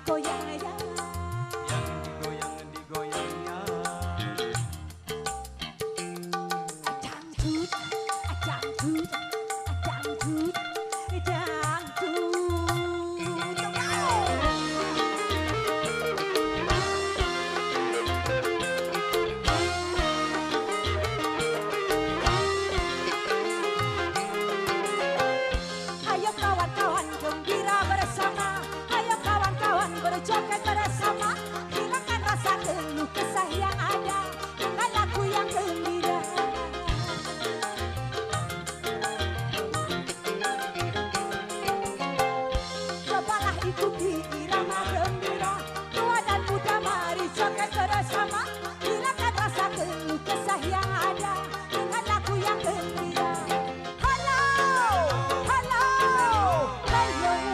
digoyang ya. Yang digoyang-digoyangnya. Dangdut, dangdut, dangdut, dangdut. Ayo kawan-kawan gembira bersama, ayo kawan-kawan berjoget bersama, hilangkan rasa keluh kesah yang ada dengan lagu yang gembira. Cobalah ikuti irama gembira, tua dan muda mari joget bersama, hilangkan rasa keluh kesah yang ada dengan lagu yang gembira. Halo, halo, halo.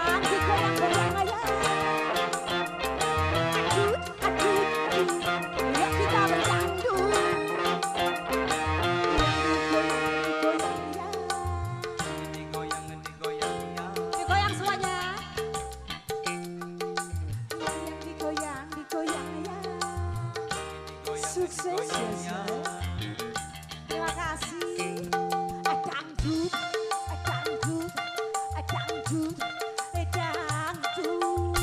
Yang digoyang-goyang ayah. Adut, yuk kita berdangdut. Digoyang-digoyangnya. Digoyang semuanya. Yang digoyang ya. Sukses ya. Terima kasih. Dangdut, dangdut, dangdut, dangdut.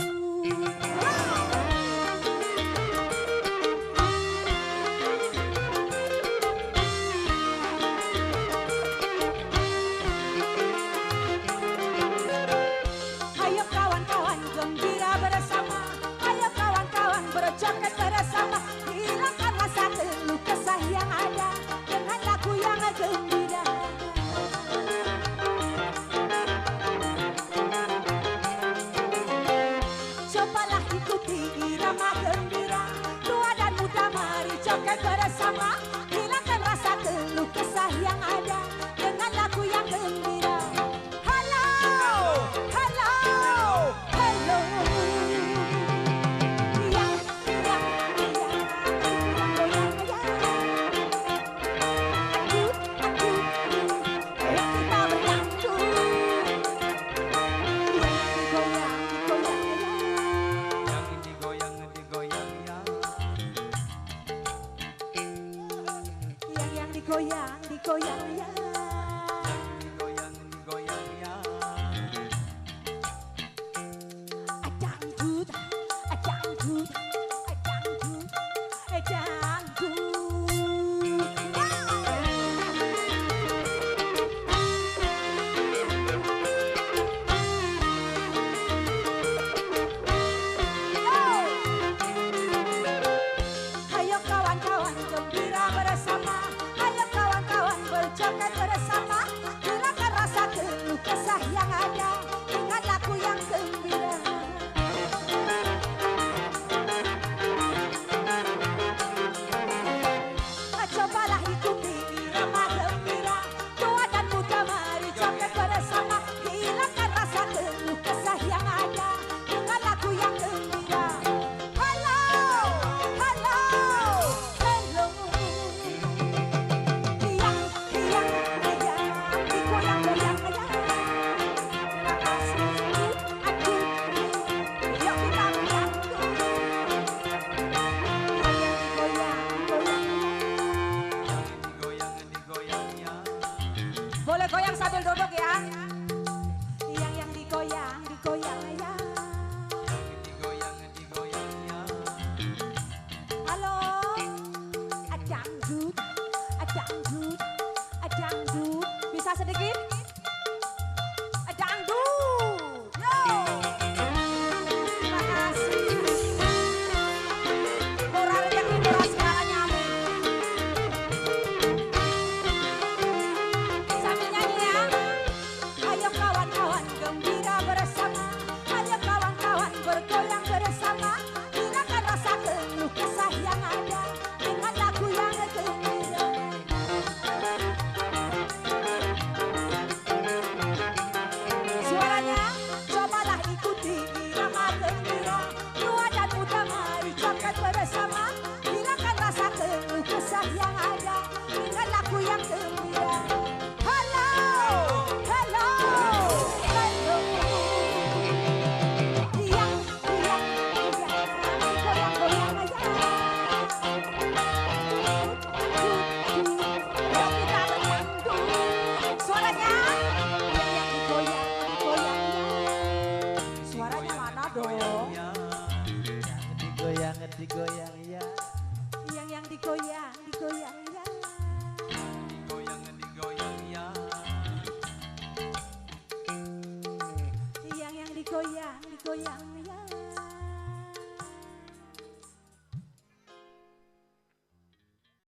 Ayo kawan-kawan gembira bersama, ayo kawan-kawan berjoget bersama, hilangkan rasa keluh kesah yang ada dengan lagu yang gembira. Cobalah ikuti irama gembira, tua dan muda mari joget bersama, hilangkan rasa keluh kesah yang ada dengan lagu yang gembira. Halo, halo, halo. Yang goyang ya. Adut, adut, yuk kita berdangdut. Yang digoyang-goyang ya. Yang digoyang-digoyangnya. Yang digoyang ya. Digoyang-digoyangnya. Dangdut, dangdut, dangdut, dangdut. Ayo kawan-kawan gembira bersama, ayo kawan-kawan berjoget bersama, hilangkan rasa keluh kesah yang ada dengan lagu yang gembira. Cobalah ikuti irama gembira, tua dan muda mari joget bersama, hilangkan rasa keluh kesah yang ada dengan lagu yang gembira. Halo, halo, halo. Yang digoyang-goyang ya. Terima kasih. Adut, yuk kita berdangdut. Digoyang-digoyangnya. Boleh goyang sambil duduk ya. Yang digoyang ya. Digoyang-digoyangnya. Halo. Dangdut, dangdut, dangdut. Bisa sedikit?